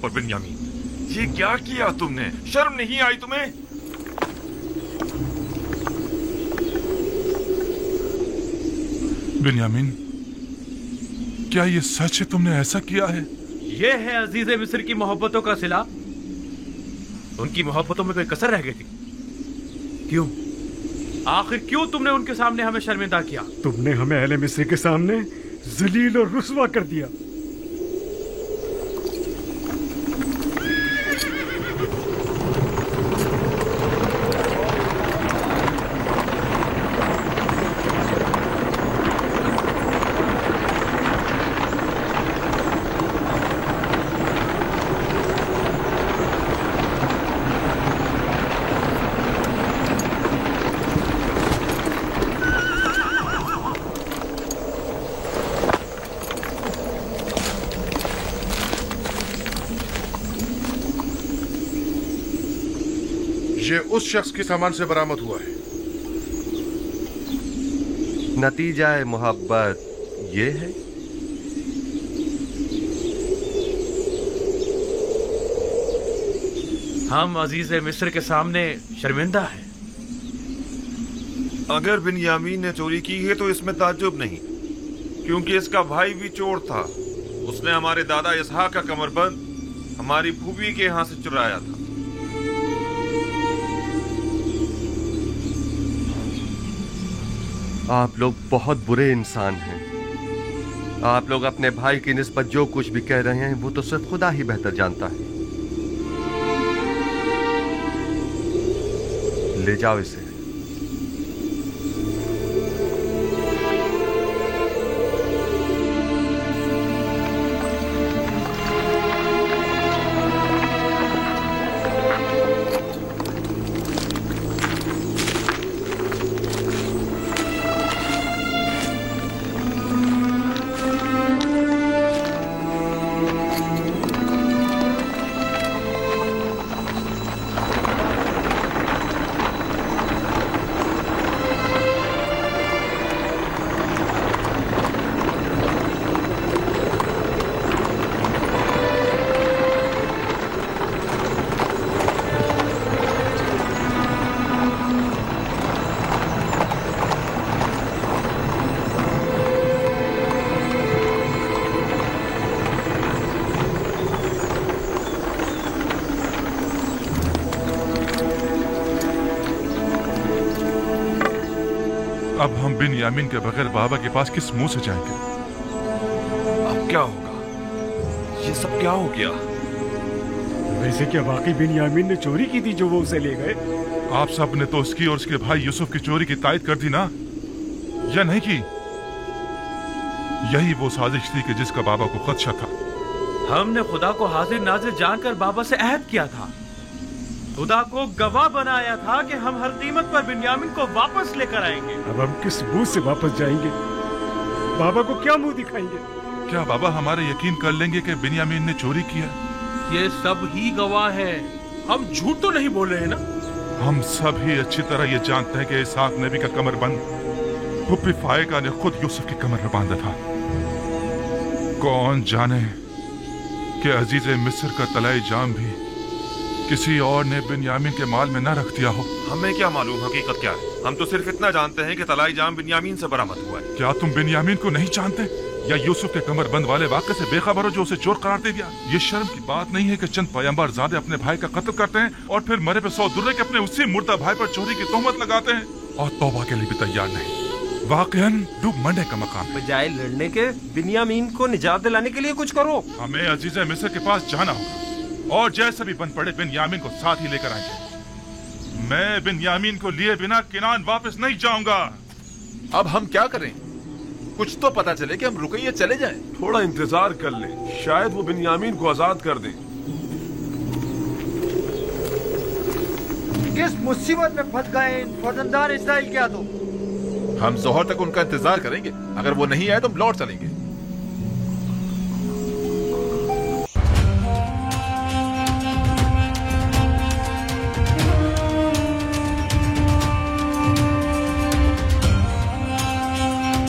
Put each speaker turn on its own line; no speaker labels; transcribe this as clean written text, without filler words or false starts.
पर बिन्यामीन, ये क्या किया तुमने? शर्म नहीं आई तुम्हें?
बिन्यामीन, क्या ये सच है? तुमने ऐसा किया है?
ये है अजीज मिस्र की मोहब्बतों का सिला। उनकी मोहब्बतों में कोई कसर रह गई थी? क्यों? आखिर क्यों तुमने उनके सामने हमें शर्मिंदा किया?
तुमने हमें अहले मिस्र के सामने जलील और रुस्वा कर दिया।
ये उस शख्स के सामान से बरामद हुआ है।
नतीजा मोहब्बत ये है।
हम अजीज मिस्र के सामने शर्मिंदा हैं।
अगर बिन्यामीन ने चोरी की है तो इसमें ताज्जुब नहीं, क्योंकि इसका भाई भी चोर था। उसने हमारे दादा इसहाक का कमरबंद हमारी फूफी के यहां से चुराया था।
आप लोग बहुत बुरे इंसान हैं। आप लोग अपने भाई की निस्बत जो कुछ भी कह रहे हैं वो तो सिर्फ खुदा ही बेहतर जानता है। ले जाओ इसे।
अब हम बिन्यामीन के बगैर बाबा के पास किस मुंह से जाएंगे?
अब क्या होगा? ये सब क्या हो गया?
वैसे क्या वाकई बिन्यामीन ने चोरी की थी जो वो उसे ले गए?
आप सब ने तो उसकी और उसके भाई यूसुफ की चोरी की तायद कर दी ना, या नहीं की? यही वो साजिश थी कि जिसका बाबा को खदशा था।
हमने खुदा को हाजिर नाजिर जानकर बाबा से अहद किया था, खुदा को गवाह बनाया था कि हम हर कीमत पर बिन्यामीन को वापस लेकर आएंगे।
अब हम किस मुंह से वापस जाएंगे? बाबा को क्या मुंह दिखाएंगे?
क्या बाबा हमारे यकीन कर लेंगे कि बिन्यामीन ने चोरी किया?
ये सब ही गवाह है, हम झूठ तो नहीं बोल रहे हैं ना?
हम सब ही अच्छी तरह ये जानते हैं कि इसहाक नबी का कमरबंद फुप्पी फायका ने खुद यूसुफ की कमर में बांधा था। कौन जाने कि अजीज मिस्र का तलाई जाम भी किसी और ने बिन्यामीन के माल में न रख दिया हो।
हमें क्या मालूम हकीकत क्या है? हम तो सिर्फ इतना जानते हैं कि तलाई जाम बिन्यामीन से बरामद हुआ है।
क्या तुम बिन्यामीन को नहीं जानते, या यूसुफ के कमरबंद वाले वाक़े से बेखबर हो जो उसे चोर करार दे दिया? ये शर्म की बात नहीं है कि चंद पैगंबर ज़ादे अपने भाई का कत्ल करते हैं और फिर मरे पे 100 दुर्रे के अपने उसी मुर्दा भाई पर चोरी की तोहमत लगाते हैं और तौबा के लिए भी तैयार नहीं। वाकईन डूब मंडे का मकाम है।
बजाय लड़ने के बिन्यामीन को निजात दिलाने के लिए कुछ करो।
हमें अजीज मिस्र के पास जाना होगा और जैसे भी बन पड़े बिन्यामीन को साथ ही लेकर आएंगे। मैं बिन्यामीन को लिए बिना किनान वापस नहीं जाऊंगा।
अब हम क्या करें? कुछ तो पता चले कि हम रुके या चले जाएं।
थोड़ा इंतजार कर ले, शायद वो बिन्यामीन को आजाद कर दें।
किस मुसीबत में फंस गए फौजदार इस्राइल? क्या तो
हम जोहर तक उनका इंतजार करेंगे, अगर वो नहीं आए तो हम लौट चलेंगे।